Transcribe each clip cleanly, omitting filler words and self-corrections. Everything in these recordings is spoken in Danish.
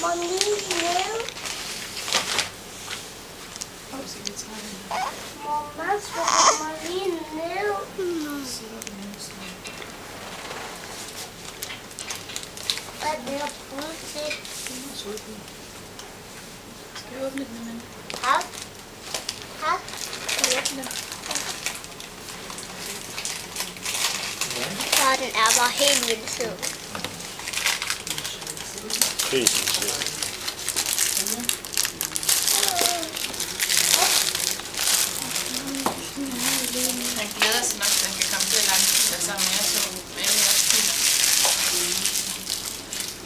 mig lige ned. Mamma, slå mig lige ned. Hvad er det, der brud til? Skal vi åbne den, Amanda? Tak. Tak. Skal vi åbne den? Så den er bare helt vildt sød. Helt sød. Han glæder sig nok, at han kan komme til at lege biler sammen med os med alle jeres biler.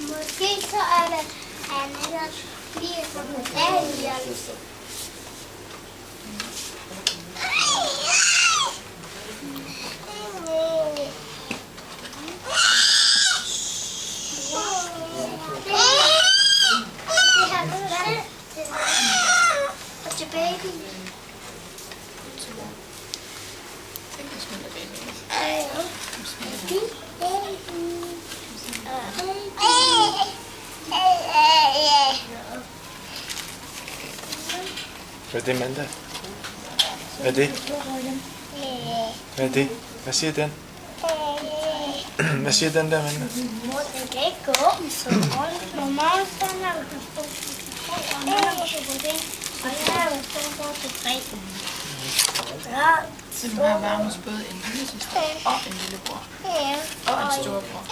Måske så er det, han ellers bliver for medaljer. Og til baby. Tænk, hvis man er baby. Hvad er det, Amanda? Hvad er det? Hvad er det? Hvad siger den? Hvad siger den der, Amanda? Mor, den kan ikke gå så rundt. Mamma, sådan er du på 3, og nu er du på den. Og jeg er jo på 3. Ja. Så du har Magnus både en lille søster og en lillebror. Ja. Og en storebror.